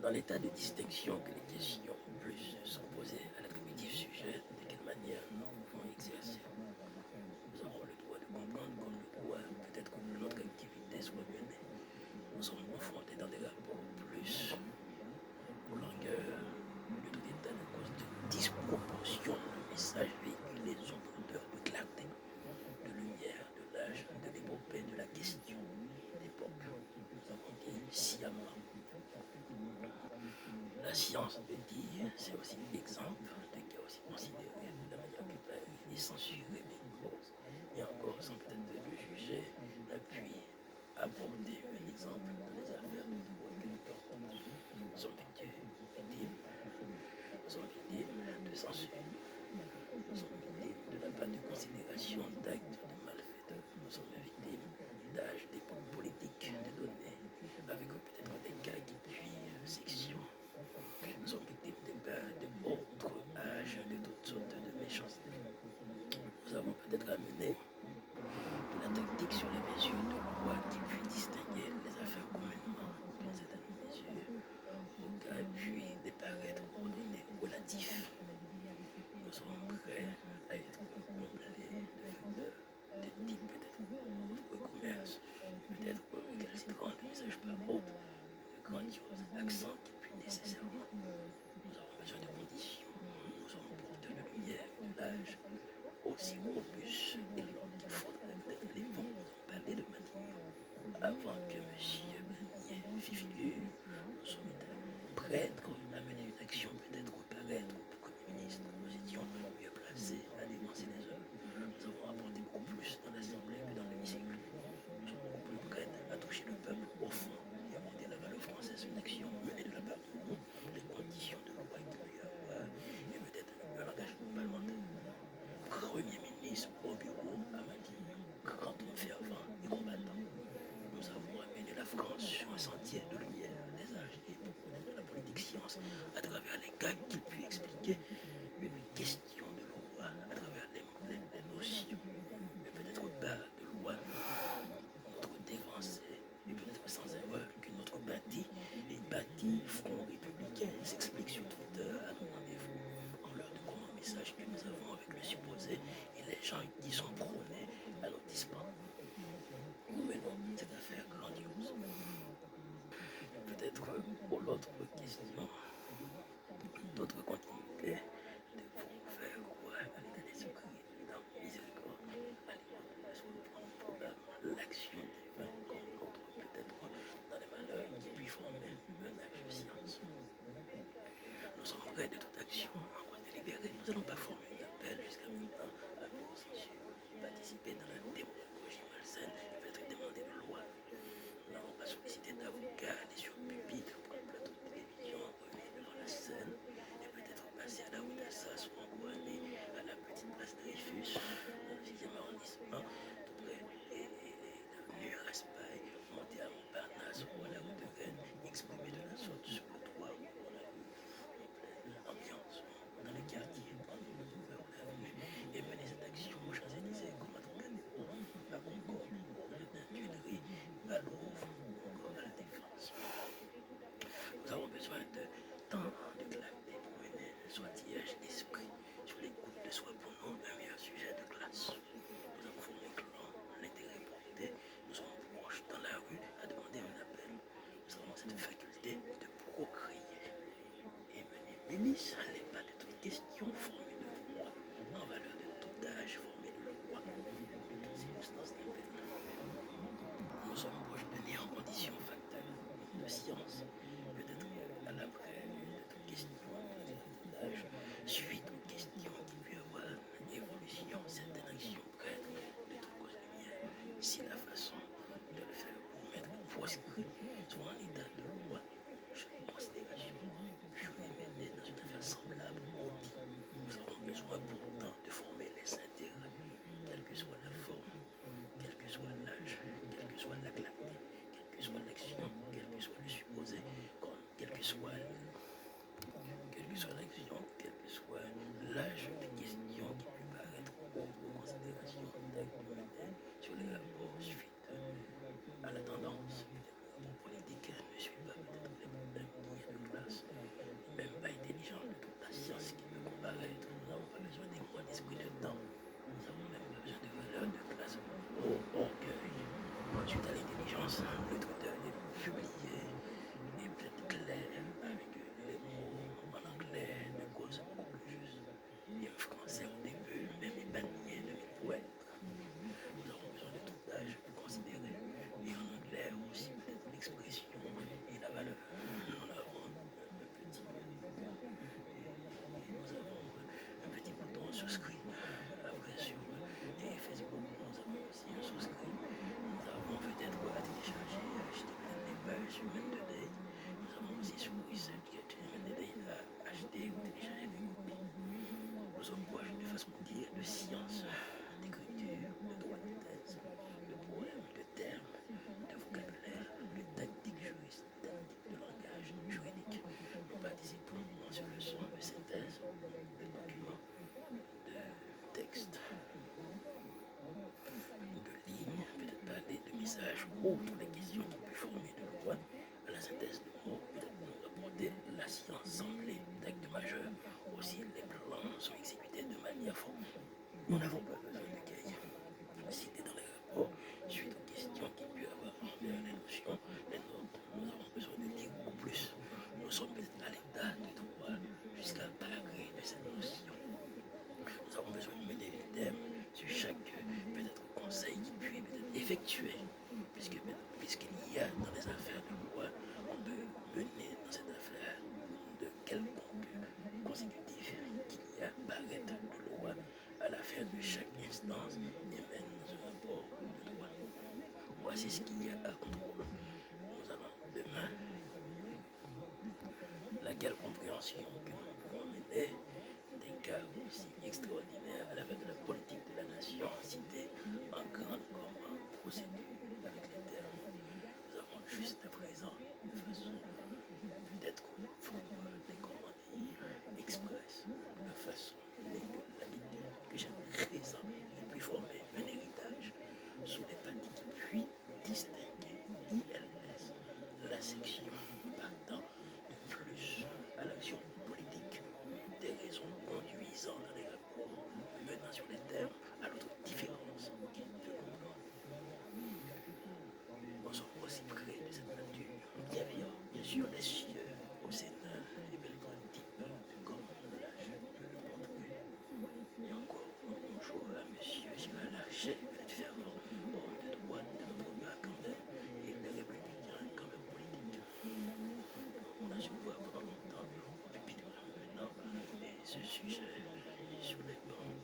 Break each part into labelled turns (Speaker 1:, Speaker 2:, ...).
Speaker 1: Dans l'état de distinction que les questions plus sont posées à l'attributif sujet, de quelle manière nous pouvons exercer. Nous avons le droit de comprendre comme le droit peut-être que notre activité soit menée. Nous sommes confrontés dans des rapports plus aux longueurs, de tout état de cause de disproportion. Le message véhiculé sont porteurs de clarté, de lumière, de l'âge, de l'épopée, de la question d'époque. Nous avons dit sciemment. La science de dire, c'est aussi l'exemple de cas aussi considéré de la manière que Paris est censuré des causes. Et encore, sans peut-être le juger, puis apporter un exemple dans les affaires de droit que nous portons. Nous sommes victimes de censure. Nous sommes victimes de la panne de considération d'actes de malfaiteurs. Nous sommes victimes d'âge, d'époque politique, de données, avec peut-être des cas qui puient section. Nous sommes victimes d'autres âges, de toutes sortes de méchanceté. Nous avons peut-être amené de la tactique sur les mesures de loi qui puisse distinguer les affaires communément dans certaines mesures, au cas puis de paraître ordonnées relatifs. Nous sommes prêts à être comblés de facteurs de type peut-être autre commerce, peut-être récalcitrant de messages par ordre, de grandioses accents qui puissent nécessairement. Nous avons besoin de conditions. Nous sommes porteurs de lumière, de l'âge, aussi robustes et longs qu'il faudrait peut-être les vents. Nous avons parlé de manière avant que M. Barnier fit figure. Nous sommes prêtres à mener une action peut-être au paraître au Premier ministre. Nous étions mieux placés à dénoncer les œuvres. Nous avons apporté beaucoup plus dans l'Assemblée que dans l'hémicycle. Nous sommes beaucoup plus prêts à toucher le peuple au fond et à monter la valeur française, une action menée de la part de nous, les conditions de loi qu'il peut y avoir, et peut-être un engagement parlementaire. Premier ministre au bureau à Madi, grand homme fervent et combattant. Nous avons amené la France sur un sentier de lumière, des âges et de la politique science, à travers les cas qu'il puisse expliquer une question de loi, à travers les notions, mais peut-être pas de loi. Notre dévancé, et peut-être sans erreur, que notre bâti front républicain s'explique sur Twitter à nos rendez-vous, en leur donnant un message que nous avons avec le supposé et les gens qui sont prônés à nos dispens. Nous menons cette affaire grandiose. Peut-être pour l'autre question, d'autres continuités devront faire quoi à l'état d'esprit dans miséricorde, à l'écoute de son l'action divine comme l'autre peut-être dans les malheurs qui puis former un âge de science. Nous sommes prêts de toute action en cause délibérée. Nous n'allons pas former un appel jusqu'à maintenant à nos censure, participer dans la démagogie malsaine et peut-être demander de loi. Nous n'avons pas sollicité d'avocats, aller sur pupitre pour un plateau de télévision, revenir devant la scène et peut-être passer à la rue d'Assas ou encore aller à la petite place Dreyfus dans le 6e arrondissement, tout près et l'avenue Raspail, monter à Montparnasse ou à la rue de Rennes, exprimer de la sorte sur le toit ou dans la rue en pleine ambiance, dans les quartiers, prendre le boulevard ou l'avenue et mener cette action aux Champs-Élysées comme à Trocadéro, à Concorde, au Jardin Tuileries, à Louvre ou encore à la Défense. Nous avons besoin de temps de clarté pour mener un sortilège d'esprit sur l'écoute de soi pour nous un meilleur sujet de classe. Nous avons formé clan, l'intérêt porté, nous sommes proches dans la rue à demander un appel. Nous avons cette faculté de procréer et mener milice à l'état de toute question formée de loi, en valeur de tout âge formée de loi, de toute circonstance d'appel. Nous sommes proches de né en condition facteur de science, peut-être à l'après de toute question dans un certain âge, suite aux questions qui peut y avoir évolution, certaines actions prêtes de toute cause lumière. Si la façon de le faire pour mettre proscrit soit en état de loi, chaque considération puis mener dans une affaire semblable au dit. Nous avons besoin pourtant de former les intérêts, quelle que soit la forme, quel que soit l'âge, quelle que soit la clarté, quelle que soit l'action, quel que soit le supposé, quelle que soit l'action, quel que soit l'âge de question qui peut paraître autre considération d'actes menés sur les rapports suite à la tendance. Peut-être le rapport politique ne suit pas peut-être les problèmes qui est de souscrit. Après, sur Facebook, nous avons aussi souscrit. Nous avons peut-être à télécharger, acheter peut-être des pages sur Mendeley. Nous avons aussi sur Research Mendeley à acheter ou télécharger des copies. Nous sommes proches de façon de dire de science, d'écriture, de droit de thèse, de poèmes, de termes, de vocabulaire, de tactique juriste, tactique de langage juridique. Nous participons sur le son de synthèse, de documents, de textes, de lignes, peut-être parler de messages autres, les questions qui peuvent former de loi, à la synthèse de mots, peut-être nous apporter la science semblée d'actes majeurs. Aussi, les plans sont exécutés de manière formelle. Nous n'avons pas besoin de cahiers cités dans les rapports suite aux questions qu'il peut y avoir envers les notions, les notes. Nous avons besoin de dire beaucoup plus. Nous sommes peut-être à l'état de droit jusqu'à parler de cette notion. Nous avons besoin de mener des thèmes sur chaque peut-être conseil qui puisse peut-être effectuer, puisqu'il y a dans les affaires de loi, on peut mener dans cette affaire de quelconque consécutif qu'il y a barrette de loi à la fin de chaque instance et mène dans un rapport de droit. Voici ce qu'il y a à contrôle. Nous allons demain laquelle compréhension que nous pouvons mener des cas aussi extraordinaires à la fin de la politique de la nation citée en grande comme en procédure avec les termes. Nous avons juste à présent de façon peut-être comment dire, express, de façon l'habitude que chaque raison et puis former un héritage sous les pratiques puis distinguer ILS la section partant de plus à l'action politique des raisons conduisant dans les rapports menant sur les termes à l'autre différence qui peut comprendre. Nous sommes aussi près de cette nature bienveillante, bien sûr, les cieux au Sénat et quelqu'un type comme l'âge de le montrer. Et encore, bonjour à monsieur Gérald Larcher, fervent homme de droite de notre gars quand même, et des républicains quand même politiques. On a su voir pendant longtemps au pupitre maintenant, et ce sujet sur les bancs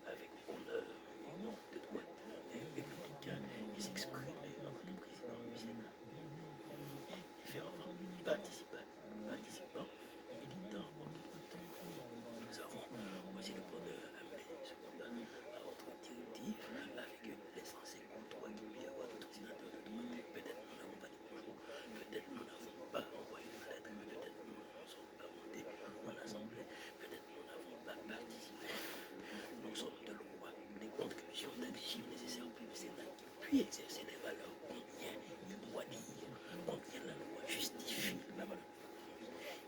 Speaker 1: avec honneur et nom de droite et républicain et s'exprimer en tant que président du Sénat. Et fervent participant, militant homme de droite. Nous avons aussi le bonheur d'amener ce combat à votre directive avec les censés contre qu'il peut y avoir d'autres sénateurs de droite. Peut-être nous n'avons pas dit bonjour, peut-être nous n'avons pas envoyé de lettre, peut-être nous ne sommes pas montés en assemblée, peut-être nous n'avons pas participé. Nous sommes de loi, les contributions d'addition nécessaires pour le Sénat qui puisse exercer les valeurs, combien il doit dire, combien la loi justifie la valeur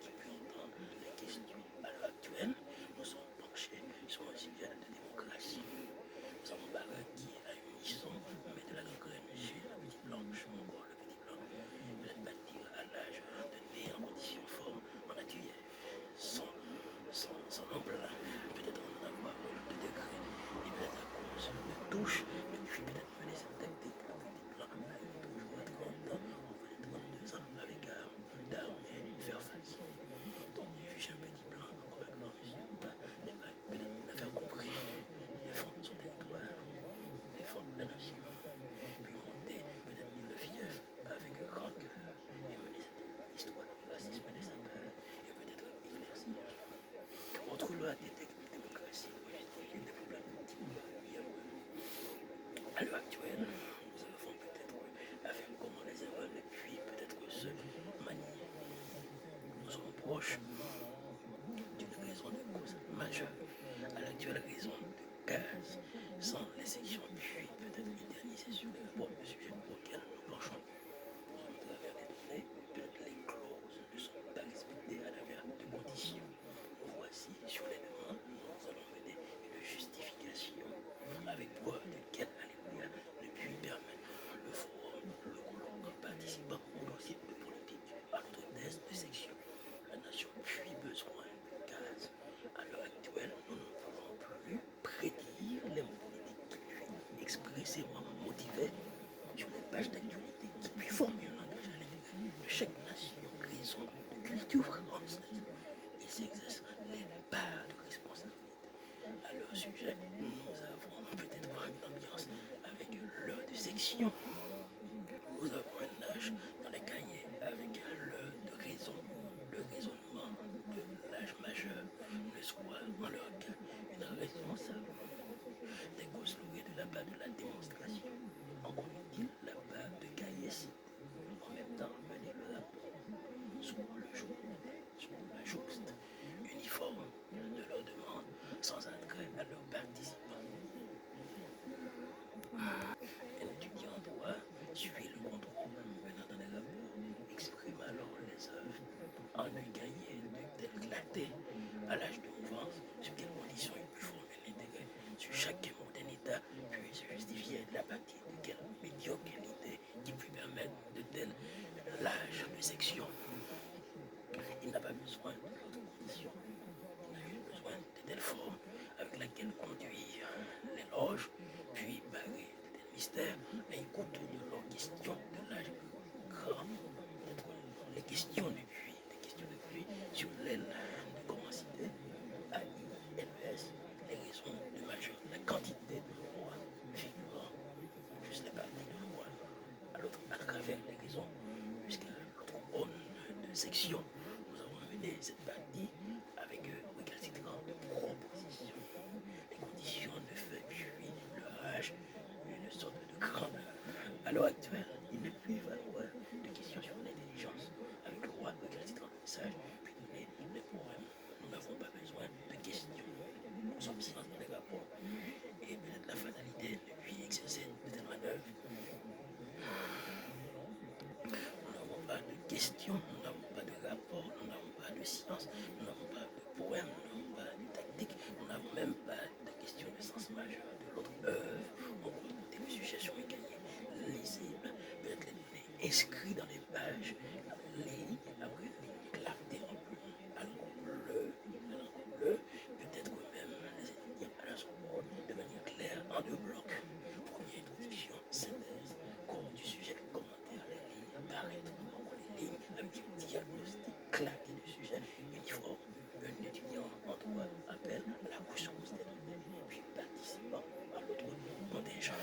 Speaker 1: qui peut entendre les questions à l'heure actuelle. Nous sommes penchés sur un sujet de démocratie. Nous avons Barra qui est à unisson, mais de la grande crème, j'ai la petite blanche, encore le petit blanc. Peut-être bâtir à l'âge de né en condition forme, en naturel, sans emploi, peut-être en avoir de degré, et peut-être à cause de touche, et puis peut-être mener cette tactique, le petit blanc, avec toujours à 30 ans, on va les 32 ans, avec d'armes et faire face. Donc, j'ai un petit blanc, comme un grand monsieur, et peut-être la faire compris, défendre son territoire, défendre la nation, puis monter peut-être le fief avec un grand cœur, et mener cette histoire du racisme des sapeurs, et peut-être éclaircir. Autre loi des démocraties, il y a des problèmes de type à l'heure actuelle, nous avons peut-être à faire comment les erreurs et puis peut-être se manier. Nous sommes proches d'une raison de cause majeure à l'actuelle raison de gaz, sans les sections puis peut-être éterniser sur les rapports de sujets auxquels nous penchons. Nous sommes à travers les données, peut-être les clauses ne sont pas respectées à travers de conditions. Voici sur les demandes, nous allons mener une justification avec preuve de quel alléluia ne puis permettre le forum, le colloque participant au dossier de politique à notre thèse de section. La nation puis besoin de gaz. À l'heure actuelle, nous ne pouvons plus prédire les mots politiques qui puis expressément motivés sur les pages d'actualité qui puis former un langage à l'intérieur de chaque nation, raison de culture française. Il s'exerce les parts de responsabilité. à leur sujet. Nous avons peut-être une ambiance avec l'heure de section. Nous avons un âge dans les cahiers avec l'heure de raison, le raisonnement de l'âge majeur, le square en leur cas, une responsable des causes louées de la part de la démonstration. Encore utile la part de cahier cité. En même temps, mener le rapport sous le jour, sous la jouxte uniforme de leur demande, sans attrait à leurs participants. Un étudiant doit suivre le contrôle venant dans les rapports, exprime alors les œuvres en un cahier de telle clarté à l'âge de mouvance, sur quelles conditions il peut former l'intérêt sur chaque mot d'un état, puis se justifier à partir de quelle médiocrité qui peut permettre de tel l'âge de section. Il n'a pas besoin d'autres conditions. Il a eu besoin de telle forme avec laquelle conduire l'éloge, puis barrer tel mystère à écoute de leurs questions de l'âge grand. Les questions de pluie sur l'aile de commencité, AILES, les raisons de majeur, la quantité de loi figurant, juste les parties de loi, à travers les raisons, jusqu'à l'autre aune de section. Nous avons mené cette partie avec récalcitrant de propositions. Les conditions de fait, puis le âge, une sorte de grandeur. À l'heure actuelle, il ne peut y avoir de questions sur l'intelligence avec le roi récalcitrant le message, puis donner les poèmes. Nous n'avons pas besoin de questions. Nous sommes silence dans les rapports et peut-être la fatalité depuis exercer de telles manœuvres. Nous n'avons pas de questions, nous n'avons pas de rapports, nous n'avons pas de science, nous n'avons pas de poèmes, nous n'avons pas de tactique, nous n'avons même pas de questions de sens majeur de l'autre œuvre. On peut porter le sujet sur un cahier lisible, peut-être les données inscrites dans les pages, ligne après ligne, clarté en bleu, à l'encre bleue, peut-être que même les étudiants à la seconde, de manière claire, en deux blocs. Première introduction, synthèse, cours du sujet, commentaire, les lignes, paraître, encore les lignes, avec un diagnostic claqué du sujet, uniforme. Un étudiant en droit appelle à la ressource des données, puis participant à l'autre contingent.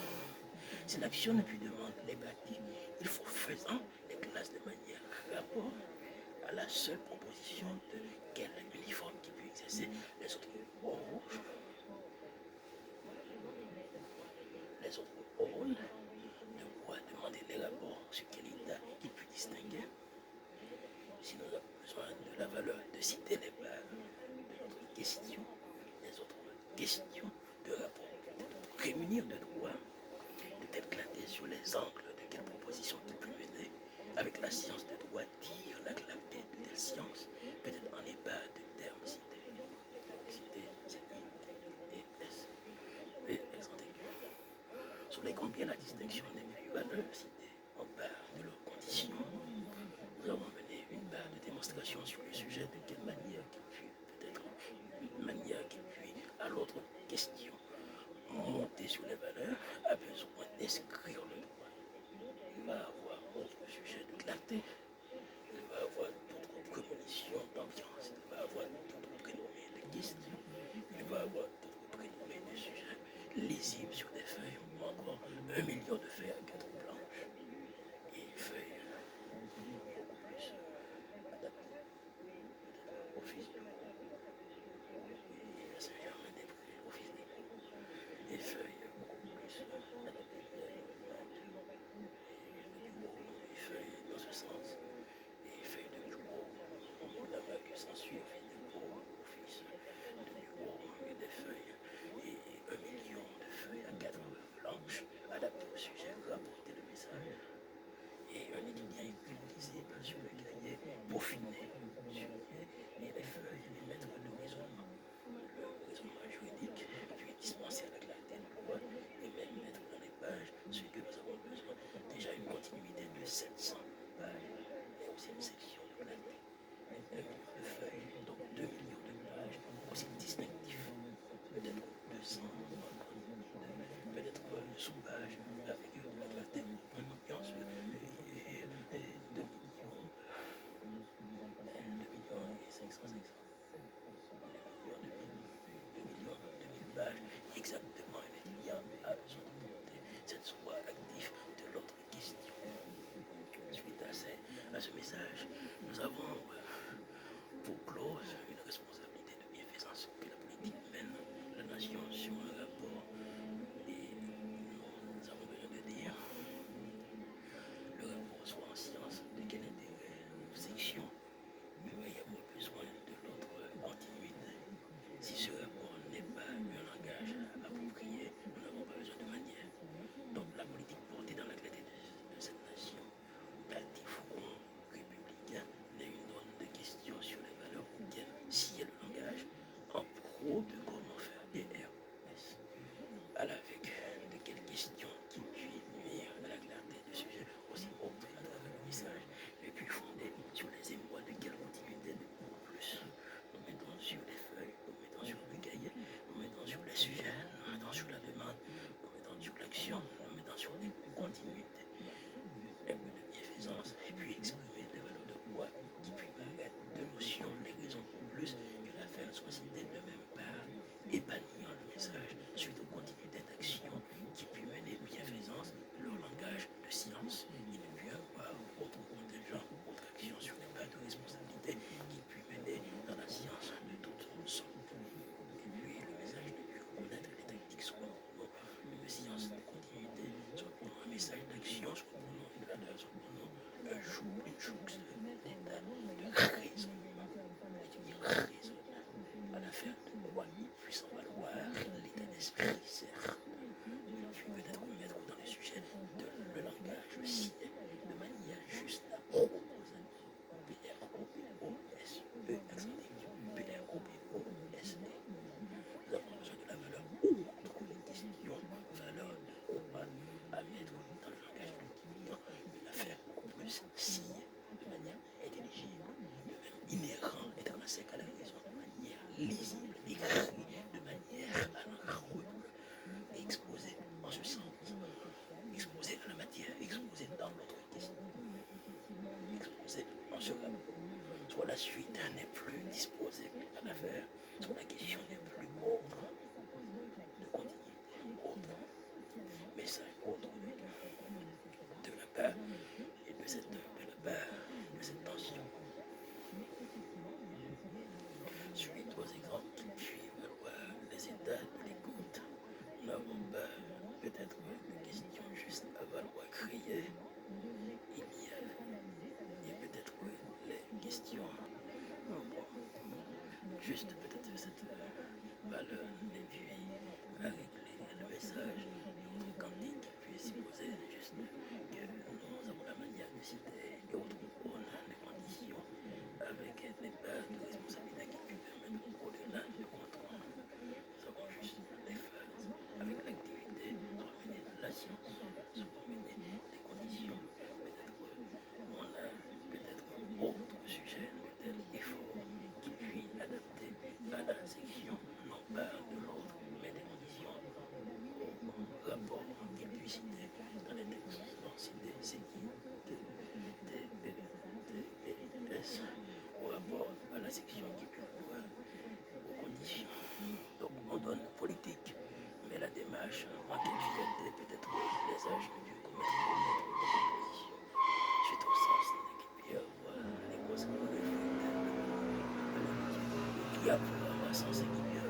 Speaker 1: Si l'action ne peut demander les bâtis, il faut faisant les classes de manière rapport à la seule proposition de quel uniforme qui peut exercer les autres rôles. Les autres rôles de quoi demander les rapports sur quel état il peut distinguer. Si nous avons besoin de la valeur de citer les bases de notre question, les autres questions de rapport, de réunir de droit, de telle clarté sur les angles de quelle proposition qui peut mener avec la science de droit, dire la clarté de telle science, peut-être en ébat de termes cités. Cité, c'est I, et S, et S en aigu. Sur les combien la distinction des plus valeurs citées en barre de leurs conditions. Nous avons mené une barre de démonstration sur le sujet de quelle manière qu'il puis, peut-être une manière qu'il puis, à l'autre question, monter sur les valeurs, a besoin d'inscrire le droit. Il va avoir autre sujet de clarté, il va avoir d'autres prémonitions d'ambiance, il va avoir d'autres prénommés de questions, il va avoir d'autres prénommés de sujets lisibles sur des feuilles, ou encore 1 million de feuilles à 4 blanches, et feuilles beaucoup plus adaptées au office du cours, et à Saint-Germain-des-Prés, office des cours, et feuilles beaucoup plus adaptées et feuilles dans ce sens, et feuilles de bureau, la vague s'ensuit au fil du cours, office de bureau, et des feuilles, et 1 million de feuilles à 4 blanches adaptées au sujet, rapporter le message, et un étudiant écrit lisible sur le cahier, peaufiné, surveiller, et les feuilles, et mettre le raisonnement juridique, puis dispenser avec la tête de loi, et même mettre dans les pages ce que nous avons besoin. Déjà une continuité de 700 pages, et aussi une section de clarté, 1 million de feuilles, donc 2 millions de pages, aussi distinctif, peut-être 200, peut-être le sous-page avec la clarté, ambiance, et 2 millions exactement il y a besoin de porter cette soie active de l'autre question. Suite à ce message, nous avons pour clause une responsabilité de bienfaisance que la politique mène la nation sur un rapport. Et nous avons besoin de dire le rapport soit en science de quel intérêt ou section, mais il va y avoir besoin de l'autre continuité. Si ce rapport n'est pas un langage approprié, nous n'avons pas besoin de manière. Donc la politique portée dans la clarté de cette nation, actif ou républicain, n'est une donne de questions sur les valeurs auxquelles scier le langage en pro de comment faire DRS. À avec de quelles questions qui puissent nuire à la clarté du sujet aussi autre à travers le message, et puis fondé sur les émois de quelle continuité de plus. Nous mettons sur les feuilles, nous mettons sur le cahier, nous mettons sur les sujets, nous mettons sur la demande, nous mettons sur l'action, nous mettons sur les continuités, les mots de bienfaisance, et puis exprimer des valeurs de quoi qui puissent paraître de notions, les raisons pour plus que l'affaire soit citée de même part, et bannir le message suite aux continuités d'action qui puissent mener bienfaisance leur langage de science. Il ne peut y avoir autre contingent, autre action sur les pas de responsabilité qui puissent mener dans la science de toute sorte. Et puis le message ne peut reconnaître les tactiques soit pour nous une science de continuité, soit pour nous un message d'action, soit pour nous une valeur, soit pour nous un jour, une chose d'état de raisonnement. À la fin de quoi il puisse en valoir l'état d'esprit, certes, il puis peut-être mettre dans les sujets de le langage aussi de manière juste à proposer P-R-O-P-O-S-E, accent aigu, P-R-O-P-O-S-E. Nous avons besoin de la valeur autre les questions, valeur de quoi à mettre dans le langage du client, une affaire beaucoup plus signée de manière intelligible, de même inhérent, intrinsèque à la raison, de manière lisible, écrite de manière à l'enrôler et exposée en ce sens, exposée à la matière, exposée dans l'autre question, exposée en ce rapport. Soit la suite n'est plus disposée à l'affaire, soit la question n'est plus autre, de continuité autre, message autre de la part et de la part de cette tension. Suite aux exemples qui suivent les états de l'écoute, nous n'avons pas peut-être de questions juste à valoir crier. Il y a peut-être les questions, juste peut-être cette valeur et puis avec le message et autres cantiques qui puissent s'y poser juste que nous avons la manière de citer et autres les conditions avec des bases de responsabilité qui puissent permettre au-delà du contrôle. Nous avons juste des phases avec l'activité, soit mener la science, soit mener des conditions. Peut-être on a peut-être autre sujet, peut-être effort qui puisse adapter à la section, non pas de l'autre, mais des conditions au rapport qui puisse citer dans les textes, donc citer c'est qui au rapport à la section qui peut pouvoir aux conditions. Donc on donne politique, mais la démarche en quelle fierté peut-être les âges ne peuvent commettre de proposition suite au sens qui peut avoir les causes de l'effet de l'amitié, qui a pour avoir sens et qui peut